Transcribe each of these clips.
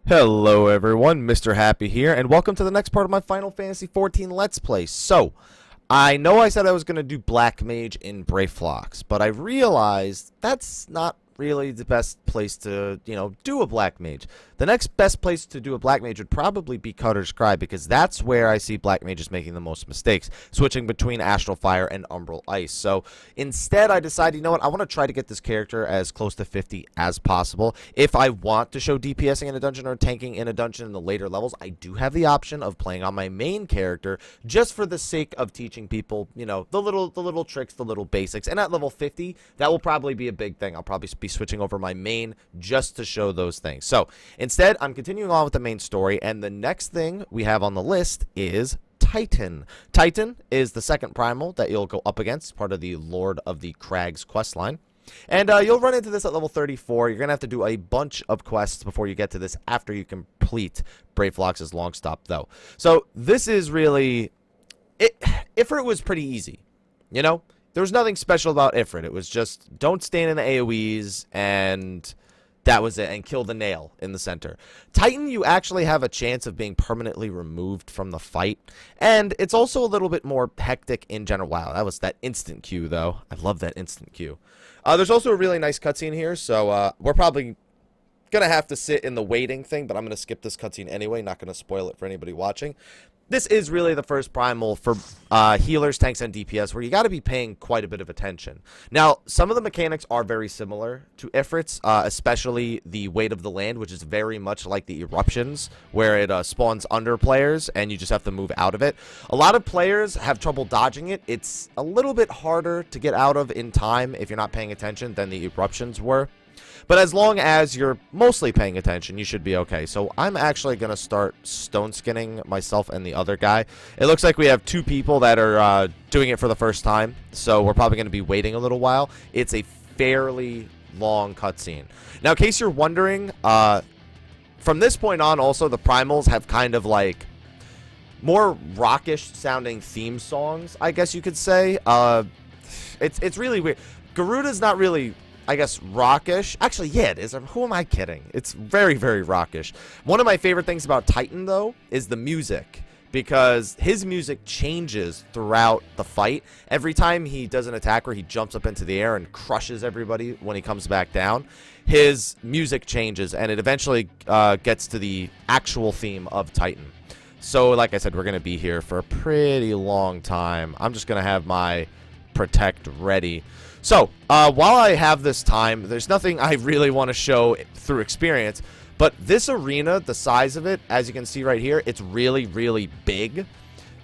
Hello everyone, Mr. Happy here, and welcome to the next part of my Final Fantasy XIV Let's Play. So, I know I said I was going to do Black Mage in Brayflox, but I realized that's not really the best place to, do a Black Mage. The next best place to do a Black Mage would probably be Cutter Scribe, because that's where I see Black Mages making the most mistakes, switching between Astral Fire and Umbral Ice. So instead, I decided, you know what, I want to try to get this character as close to 50 as possible. If I want to show DPSing in a dungeon or tanking in a dungeon in the later levels, I do have the option of playing on my main character, just for the sake of teaching people, the little tricks, the little basics. And at level 50, that will probably be a big thing. I'll probably be switching over my main just to show those things. So instead, I'm continuing on with the main story, and the next thing we have on the list is Titan. Titan is the second primal that you'll go up against, part of the Lord of the Crags questline. And you'll run into this at level 34. You're going to have to do a bunch of quests before you get to this after you complete Brayflox's long stop, though. So this is really... Ifrit was pretty easy, There was nothing special about Ifrit. It was just don't stand in the AoEs, and that was it, and kill the nail in the center. Titan, you actually have a chance of being permanently removed from the fight, and it's also a little bit more hectic in general. Wow, that was that instant queue, though. I love that instant queue. There's also a really nice cutscene here, so we're probably going to have to sit in the waiting thing, but I'm going to skip this cutscene anyway, not going to spoil it for anybody watching. This is really the first primal for healers, tanks, and DPS, where you got to be paying quite a bit of attention. Now, some of the mechanics are very similar to Ifrit's, especially the weight of the land, which is very much like the eruptions, where it spawns under players, and you just have to move out of it. A lot of players have trouble dodging it. It's a little bit harder to get out of in time if you're not paying attention than the eruptions were. But as long as you're mostly paying attention, you should be okay. So I'm actually going to start stone skinning myself and the other guy. It looks like we have two people that are doing it for the first time. So we're probably going to be waiting a little while. It's a fairly long cutscene. Now, in case you're wondering, from this point on, also, the primals have kind of like more rockish sounding theme songs, I guess you could say. It's really weird. Garuda's not really, I guess, rockish. Actually, yeah, it is. Who am I kidding? It's very, very rockish. One of my favorite things about Titan, though, is the music, because his music changes throughout the fight. Every time he does an attack where he jumps up into the air and crushes everybody when he comes back down, his music changes, and it eventually gets to the actual theme of Titan. So, like I said, we're going to be here for a pretty long time. I'm just going to have my protect ready. So, while I have this time, there's nothing I really want to show through experience, but this arena, the size of it, as you can see right here, it's really, really big.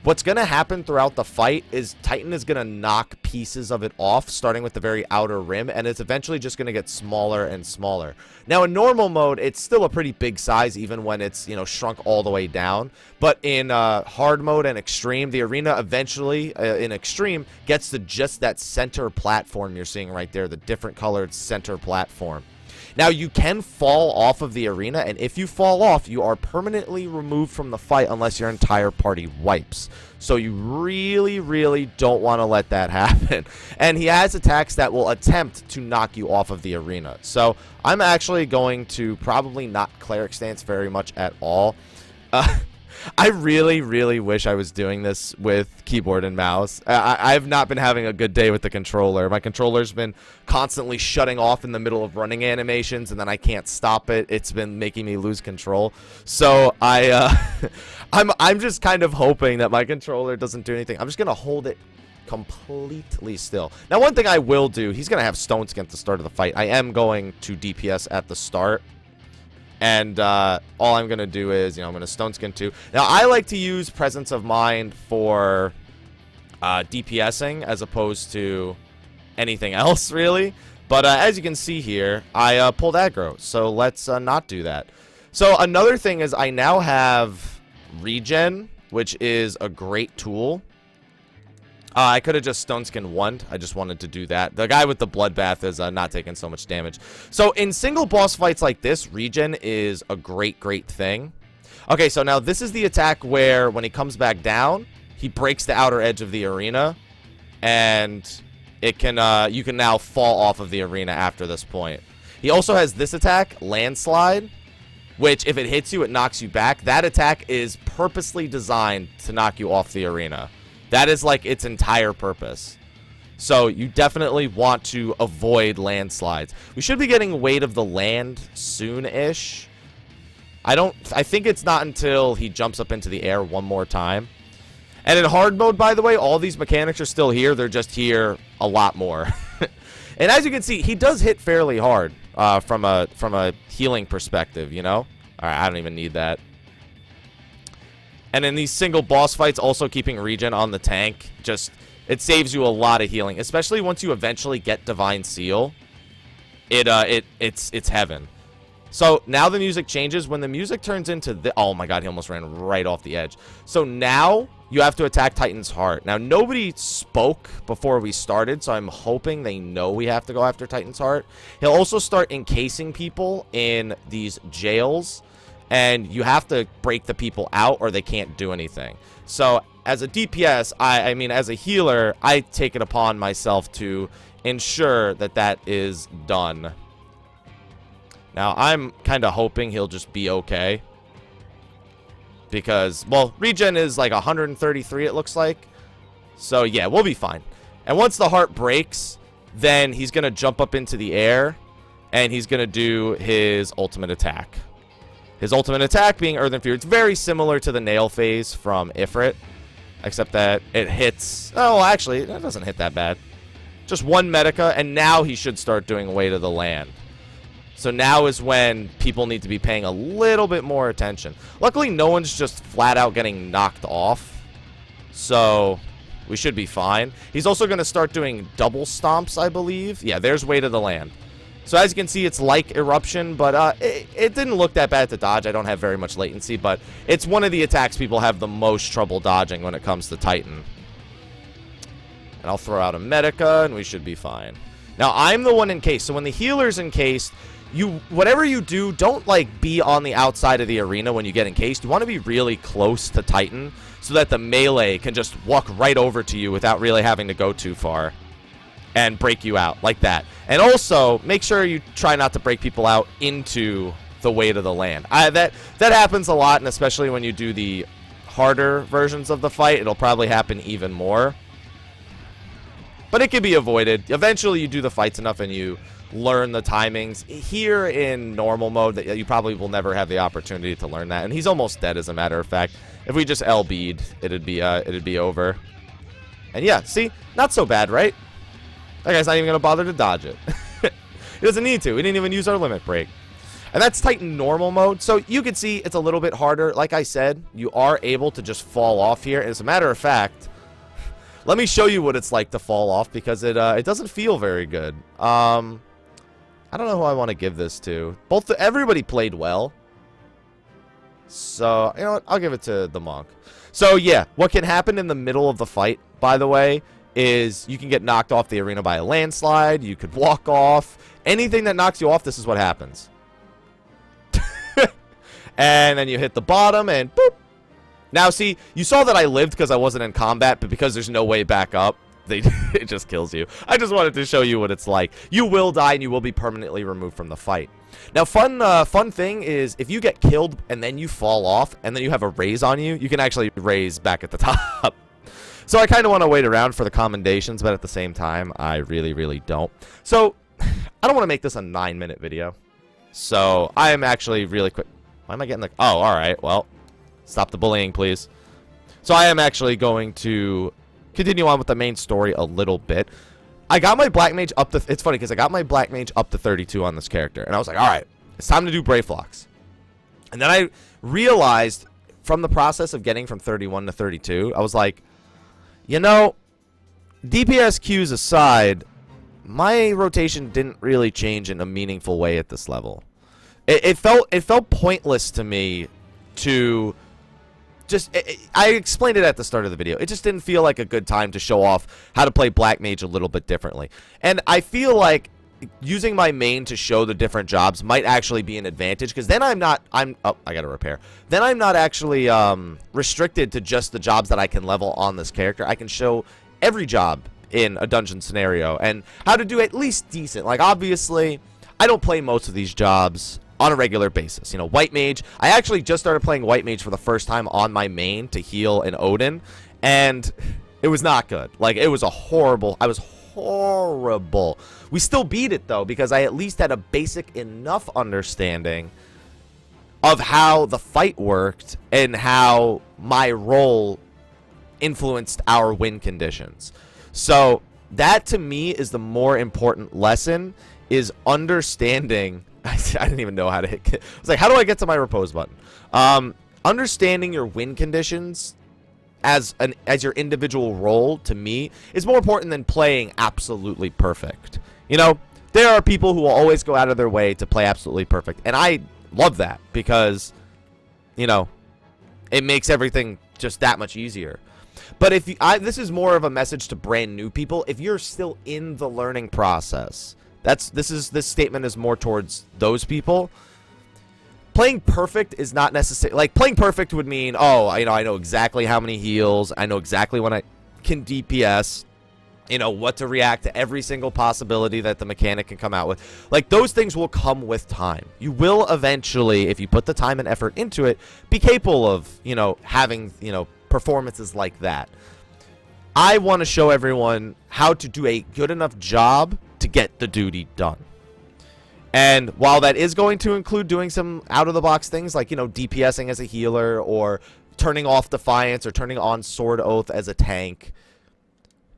What's going to happen throughout the fight is Titan is going to knock pieces of it off, starting with the very outer rim, and it's eventually just going to get smaller and smaller. Now, in normal mode, it's still a pretty big size, even when it's, shrunk all the way down. But in hard mode and extreme, the arena eventually, in extreme, gets to just that center platform you're seeing right there, the different colored center platform. Now, you can fall off of the arena, and if you fall off, you are permanently removed from the fight unless your entire party wipes. So you really, really don't want to let that happen. And he has attacks that will attempt to knock you off of the arena. So I'm actually going to probably not cleric stance very much at all. I really, really wish I was doing this with keyboard and mouse. I've not been having a good day with the controller. My controller's been constantly shutting off in the middle of running animations, and then I can't stop it. It's been making me lose control. So I'm just kind of hoping that my controller doesn't do anything. I'm just gonna hold it completely still. Now, one thing I will do, he's gonna have stone skin at the start of the fight. I am going to DPS at the start. And all I'm going to do is, I'm going to Stone Skin too. Now, I like to use Presence of Mind for DPSing as opposed to anything else, really. But as you can see here, I pulled aggro. So let's not do that. So another thing is I now have Regen, which is a great tool. I could have just Stone Skin one. I just wanted to do that. The guy with the Bloodbath is not taking so much damage. So in single boss fights like this, Regen is a great, great thing. Okay, so now this is the attack where when he comes back down, he breaks the outer edge of the arena. And it can you can now fall off of the arena after this point. He also has this attack, Landslide, which if it hits you, it knocks you back. That attack is purposely designed to knock you off the arena. That is like its entire purpose. So you definitely want to avoid landslides. We should be getting Weight of the Land soon-ish. I think it's not until he jumps up into the air one more time. And in hard mode, by the way, all these mechanics are still here. They're just here a lot more. And as you can see, he does hit fairly hard from a healing perspective, you know? All right, I don't even need that. And in these single boss fights, also keeping regen on the tank, just, it saves you a lot of healing. Especially once you eventually get Divine Seal. It's heaven. So now the music changes. When the music turns into the... Oh my god, he almost ran right off the edge. So now you have to attack Titan's Heart. Now, nobody spoke before we started, so I'm hoping they know we have to go after Titan's Heart. He'll also start encasing people in these jails, and you have to break the people out or they can't do anything. So as a DPS, I mean, as a healer, I take it upon myself to ensure that that is done. Now, I'm kind of hoping he'll just be okay. Because, well, regen is like 133, it looks like. So, yeah, we'll be fine. And once the heart breaks, then he's going to jump up into the air. And he's going to do his ultimate attack. His ultimate attack being Earthen Fury. It's very similar to the nail phase from Ifrit. Except that it hits... Oh, actually, that doesn't hit that bad. Just one Medica, and now he should start doing Weight of the Land. So now is when people need to be paying a little bit more attention. Luckily, no one's just flat out getting knocked off. So we should be fine. He's also going to start doing double stomps, I believe. Yeah, there's Weight of the Land. So as you can see, it's like Eruption, but it didn't look that bad to dodge. I don't have very much latency, but it's one of the attacks people have the most trouble dodging when it comes to Titan. And I'll throw out a Medica, and we should be fine. Now, I'm the one encased. So when the healer's encased... whatever you do, don't like be on the outside of the arena when you get encased. You want to be really close to Titan so that the melee can just walk right over to you without really having to go too far and break you out like that. And also make sure you try not to break people out into the Weight of the Land. That happens a lot, and especially when you do the harder versions of the fight, it'll probably happen even more. But it can be avoided. Eventually you do the fights enough and you learn the timings. Here in normal mode, that you probably will never have the opportunity to learn that. And he's almost dead, as a matter of fact. If we just LB'd, it'd be over. And yeah, see? Not so bad, right? That guy's not even going to bother to dodge it. He doesn't need to. We didn't even use our limit break. And that's Titan normal mode. So you can see it's a little bit harder. Like I said, you are able to just fall off here. And as a matter of fact, let me show you what it's like to fall off, because it doesn't feel very good. I don't know who I want to give this to. Everybody played well. So, you know what? I'll give it to the monk. So, yeah. What can happen in the middle of the fight, by the way, is you can get knocked off the arena by a landslide. You could walk off. Anything that knocks you off, this is what happens. And then you hit the bottom and boop. Now, see, you saw that I lived because I wasn't in combat, but because there's no way back up, it just kills you. I just wanted to show you what it's like. You will die and you will be permanently removed from the fight. Now, fun thing is, if you get killed and then you fall off and then you have a raise on you, you can actually raise back at the top. So I kind of want to wait around for the commendations, but at the same time, I really, really don't. So I don't want to make this a 9-minute video. So I am actually really quick. Why am I getting like... Oh, all right. Well, stop the bullying, please. So I am actually going to continue on with the main story a little bit. I got my Black Mage up to... It's funny because I got my Black Mage up to 32 on this character. And I was like, all right, it's time to do Brayflocks. And then I realized from the process of getting from 31 to 32, I was like, you know, DPS queues aside, my rotation didn't really change in a meaningful way at this level. It felt pointless to me to... I explained it at the start of the video. It just didn't feel like a good time to show off how to play Black Mage a little bit differently. And I feel like using my main to show the different jobs might actually be an advantage, because then oh, I gotta repair. Then I'm not actually restricted to just the jobs that I can level on this character. I can show every job in a dungeon scenario and how to do at least decent. Like, obviously, I don't play most of these jobs on a regular basis. You know, White Mage. I actually just started playing White Mage for the first time on my main to heal an Odin, and it was not good. Like, it was a horrible. I was horrible. We still beat it, though, because I at least had a basic enough understanding of how the fight worked and how my role influenced our win conditions. So that, to me, is the more important lesson, is understanding. I didn't even know how to hit. I was like, how do I get to my repose button? Understanding your win conditions as your individual role, to me, is more important than playing absolutely perfect. You know, there are people who will always go out of their way to play absolutely perfect, and I love that because, you know, it makes everything just that much easier. But if this is more of a message to brand new people. If you're still in the learning process, this statement is more towards those people. Playing perfect is not necessary. Like, playing perfect would mean, oh, you know, I know exactly how many heals, I know exactly when I can DPS, you know, what to react to every single possibility that the mechanic can come out with. Like, those things will come with time. You will eventually, if you put the time and effort into it, be capable of, you know, having, you know, performances like that. I want to show everyone how to do a good enough job to get the duty done. And while that is going to include doing some out-of-the-box things like, you know, DPSing as a healer or turning off Defiance or turning on Sword Oath as a tank,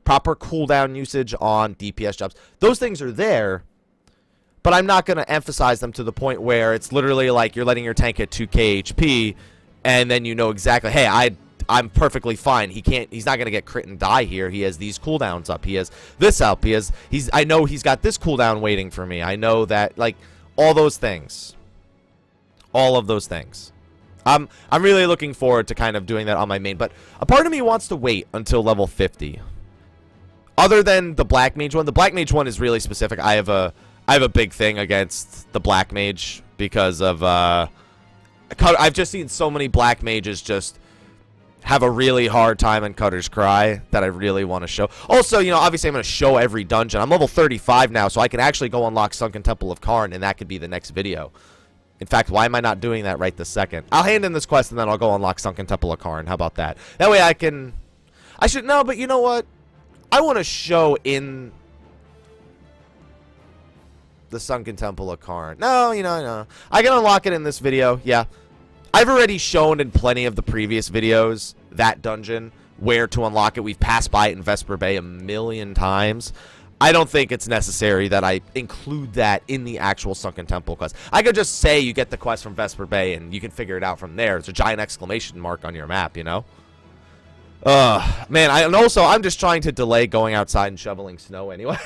proper cooldown usage on DPS jobs, those things are there, but I'm not going to emphasize them to the point where it's literally like you're letting your tank hit 2k HP and then you know exactly, hey, I'm perfectly fine. He's not going to get crit and die here. He has these cooldowns up. He has this up. I know he's got this cooldown waiting for me. I know that, like, all those things. All of those things. I'm really looking forward to kind of doing that on my main, but a part of me wants to wait until level 50. Other than the Black Mage one. The Black Mage one is really specific. I have a big thing against the Black Mage because of I've just seen so many Black Mages just have a really hard time in Cutter's Cry that I really want to show. Also, you know, obviously I'm going to show every dungeon. I'm level 35 now, so I can actually go unlock Sunken Temple of Karn, and that could be the next video. In fact, why am I not doing that right this second? I'll hand in this quest, and then I'll go unlock Sunken Temple of Karn. How about that? That way I should know, but you know what? I want to show in the Sunken Temple of Karn. No, you know, no. I can unlock it in this video, yeah. I've already shown in plenty of the previous videos that dungeon, where to unlock it. We've passed by it in Vesper Bay a million times. I don't think it's necessary that I include that in the actual Sunken Temple quest. I could just say you get the quest from Vesper Bay and you can figure it out from there. It's a giant exclamation mark on your map, you know? Man, and also, I'm just trying to delay going outside and shoveling snow anyway.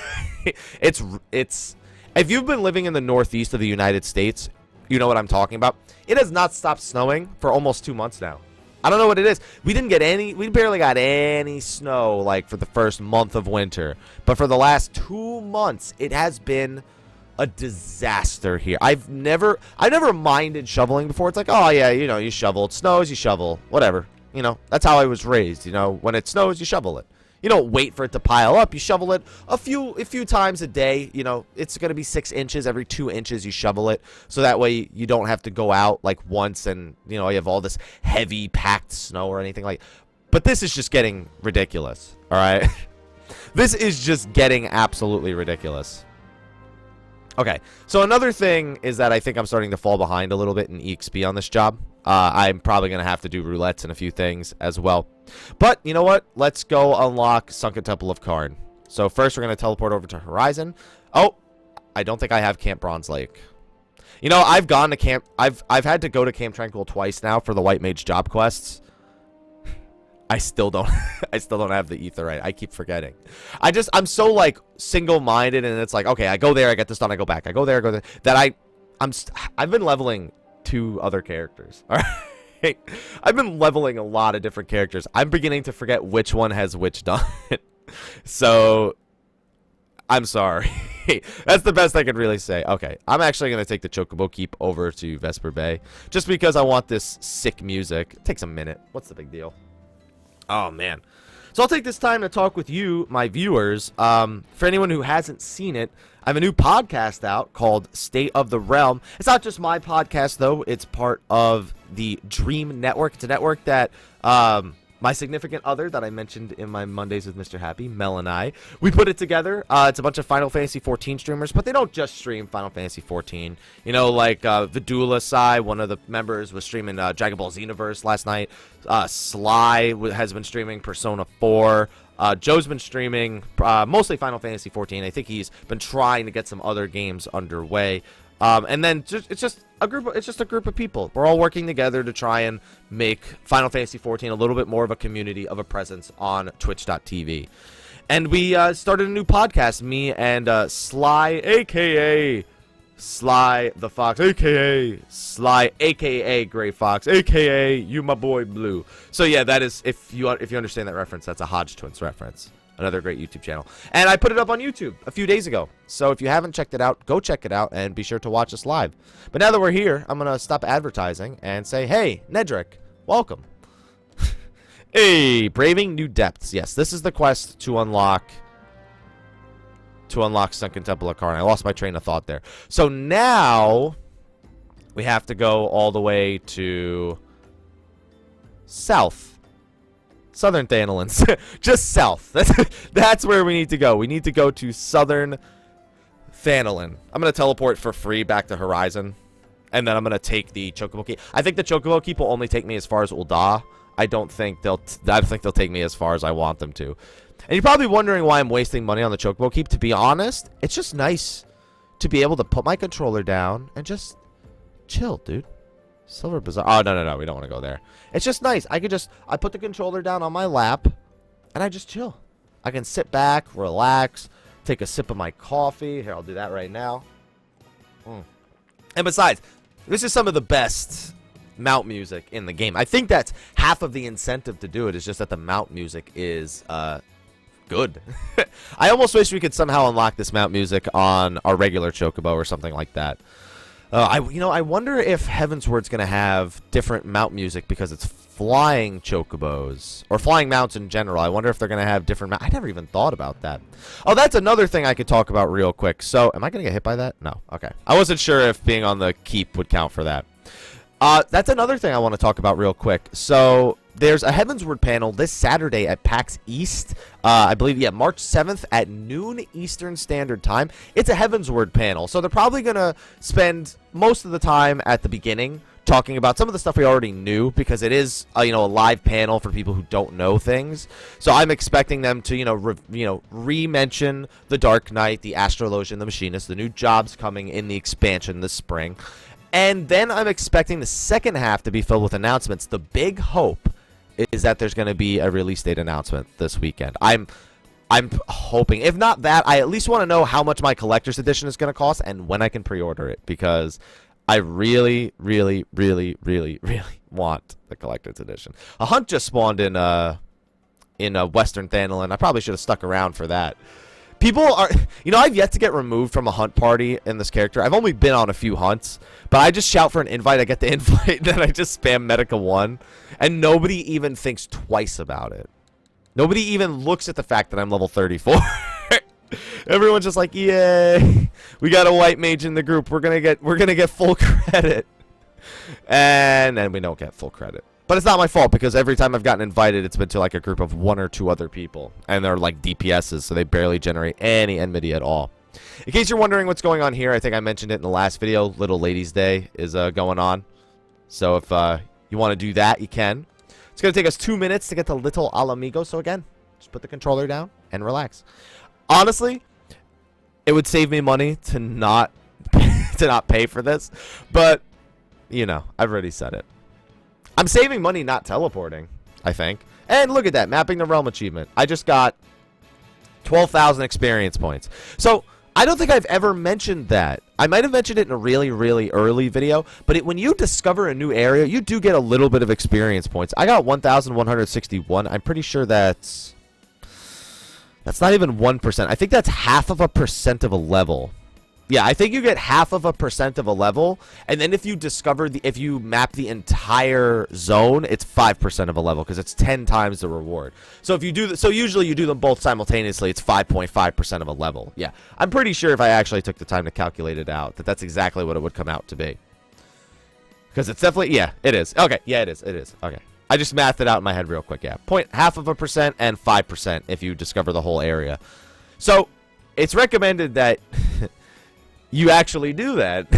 It's if you've been living in the northeast of the United States, you know what I'm talking about. It has not stopped snowing for almost 2 months now. I don't know what it is. We barely got any snow, like, for the first month of winter. But for the last 2 months, it has been a disaster here. I've never minded shoveling before. It's like, oh, yeah, you know, you shovel. It snows, you shovel. Whatever. You know, that's how I was raised. You know, when it snows, you shovel it. You don't wait for it to pile up. You shovel it a few times a day. You know, it's going to be 6 inches. Every 2 inches you shovel it. So that way you don't have to go out like once and, you know, you have all this heavy packed snow or anything like. But this is just getting ridiculous. All right. This is just getting absolutely ridiculous. Okay. So another thing is that I think I'm starting to fall behind a little bit in EXP on this job. I'm probably going to have to do roulettes and a few things as well. But, you know what? Let's go unlock Sunken Temple of Karn. So, first we're going to teleport over to Horizon. Oh, I don't think I have Camp Bronze Lake. You know, I've gone to Camp... I've had to go to Camp Tranquil twice now for the White Mage job quests. I still don't... I still don't have the Aetheryte. I keep forgetting. I'm so, like, single-minded, and it's like, okay, I go there, I get this done, I go back. I go there, I go there. That I've been leveling 2 other characters. All right. I've been leveling a lot of different characters. I'm beginning to forget which one has which done. So, I'm sorry. That's the best I can really say. Okay, I'm actually going to take the Chocobo Keep over to Vesper Bay. Just because I want this sick music. It takes a minute. What's the big deal? Oh, man. So I'll take this time to talk with you, my viewers. For anyone who hasn't seen it, I have a new podcast out called State of the Realm. It's not just my podcast, though. It's part of the Dream Network. It's a network that my significant other that I mentioned in my Mondays with Mr. Happy, Mel and I, we put it together. It's a bunch of Final Fantasy XIV streamers, but they don't just stream Final Fantasy XIV. You know, like Vidula Sai, one of the members, was streaming Dragon Ball Xenoverse last night. Sly has been streaming Persona 4. Joe's been streaming mostly Final Fantasy XIV. I think he's been trying to get some other games underway. And then it's just a group of people. We're all working together to try and make Final Fantasy XIV a little bit more of a community, of a presence on Twitch.tv. And we started a new podcast, me and Sly, a.k.a. Sly the Fox, a.k.a. Sly, a.k.a. Gray Fox, a.k.a. You My Boy Blue. So yeah, that is, if you understand that reference, that's a Hodge Twins reference. Another great YouTube channel. And I put it up on YouTube a few days ago. So if you haven't checked it out, go check it out and be sure to watch us live. But now that we're here, I'm going to stop advertising and say, hey, Nedrick, welcome. Hey, Braving New Depths. Yes, this is the quest to unlock Sunken Temple of Karn. I lost my train of thought there. So now we have to go all the way to south. Southern Thanolins. Just south. That's where we need to go. We need to go to Southern Thanolin. I'm going to teleport for free back to Horizon. And then I'm going to take the Chocobo Keep. I think the Chocobo Keep will only take me as far as Ul'dah. I don't think they'll take me as far as I want them to. And you're probably wondering why I'm wasting money on the Chocobo Keep. To be honest, it's just nice to be able to put my controller down and just chill, dude. Silver Bazaar. Oh, no. We don't want to go there. It's just nice. I put the controller down on my lap, and I just chill. I can sit back, relax, take a sip of my coffee. Here, I'll do that right now. And besides, this is some of the best mount music in the game. I think that's half of the incentive to do it, is just that the mount music is good. I almost wish we could somehow unlock this mount music on our regular Chocobo or something like that. I wonder if Heavensward's going to have different mount music because it's flying chocobos, or flying mounts in general. I wonder if they're going to have different I never even thought about that. Oh, that's another thing I could talk about real quick. So, am I going to get hit by that? No. Okay. I wasn't sure if being on the keep would count for that. That's another thing I want to talk about real quick. So, there's a Heavensward panel this Saturday at PAX East. I believe, yeah, March 7th at noon Eastern Standard Time. It's a Heavensward panel, so they're probably going to spend most of the time at the beginning talking about some of the stuff we already knew, because it is, a live panel for people who don't know things. So I'm expecting them to, re-mention the Dark Knight, the Astrologian, the Machinist, the new jobs coming in the expansion this spring. And then I'm expecting the second half to be filled with announcements. The big hope is that there's going to be a release date announcement this weekend. I'm hoping. If not that, I at least want to know how much my collector's edition is going to cost and when I can pre-order it, because I really, really, really, really, really want the collector's edition. A hunt just spawned in Western Thanolin. I probably should have stuck around for that. People are, I've yet to get removed from a hunt party in this character. I've only been on a few hunts, but I just shout for an invite. I get the invite, then I just spam Medica 1, and nobody even thinks twice about it. Nobody even looks at the fact that I'm level 34. Everyone's just like, yay, we got a white mage in the group. We're gonna get full credit, and then we don't get full credit. But it's not my fault, because every time I've gotten invited, it's been to like a group of 1 or 2 other people. And they're like DPSs, so they barely generate any enmity at all. In case you're wondering what's going on here, I think I mentioned it in the last video. Little Ladies Day is going on. So if you want to do that, you can. It's going to take us 2 minutes to get to Little Alamigo. So again, just put the controller down and relax. Honestly, it would save me money to not pay for this. But, I've already said it. I'm saving money not teleporting, I think. And look at that, mapping the realm achievement. I just got 12,000 experience points. So I don't think I've ever mentioned that. I might have mentioned it in a really, really early video, but when you discover a new area, you do get a little bit of experience points. I got 1,161. I'm pretty sure that's not even 1%. I think that's 0.5% of a level. Yeah, I think you get 0.5% of a level, and then if you if you map the entire zone, it's 5% of a level because it's 10 times the reward. So if you do, so usually you do them both simultaneously, it's 5.5% of a level. Yeah, I'm pretty sure if I actually took the time to calculate it out, that's exactly what it would come out to be. Because it's definitely, yeah, it is. Okay, yeah, it is. It is. Okay, I just mathed it out in my head real quick. Yeah, 0.5% and 5% if you discover the whole area. So it's recommended that. You actually do that.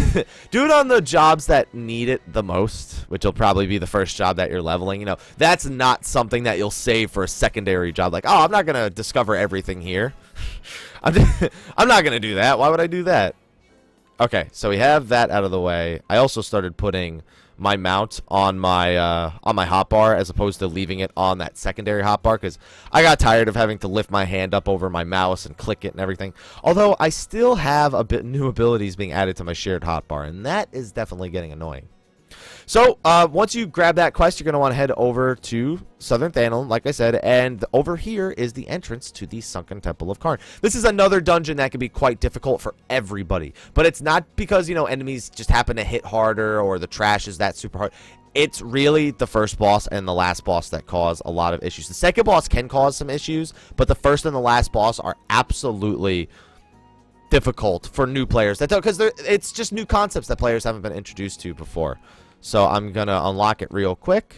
Do it on the jobs that need it the most, which will probably be the first job that you're leveling. You know, that's not something that you'll save for a secondary job. Like, oh, I'm not going to discover everything here. I'm not going to do that. Why would I do that? Okay, so we have that out of the way. I also started putting my mount on my hotbar as opposed to leaving it on that secondary hotbar because I got tired of having to lift my hand up over my mouse and click it and everything. Although I still have a bit new abilities being added to my shared hotbar, and that is definitely getting annoying. So, once you grab that quest, you're going to want to head over to Southern Thanalin, like I said, and over here is the entrance to the Sunken Temple of Karn. This is another dungeon that can be quite difficult for everybody, but it's not because, you know, enemies just happen to hit harder or the trash is that super hard. It's really the first boss and the last boss that cause a lot of issues. The second boss can cause some issues, but the first and the last boss are absolutely difficult for new players. That's because it's just new concepts that players haven't been introduced to before. So I'm going to unlock it real quick.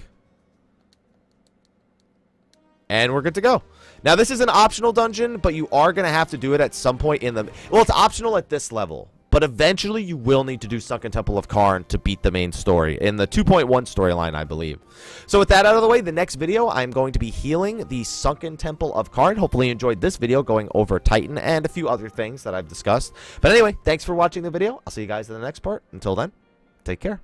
And we're good to go. Now, this is an optional dungeon, but you are going to have to do it at some point in the... Well, it's optional at this level. But eventually, you will need to do Sunken Temple of Karn to beat the main story. In the 2.1 storyline, I believe. So with that out of the way, the next video, I'm going to be healing the Sunken Temple of Karn. Hopefully you enjoyed this video going over Titan and a few other things that I've discussed. But anyway, thanks for watching the video. I'll see you guys in the next part. Until then, take care.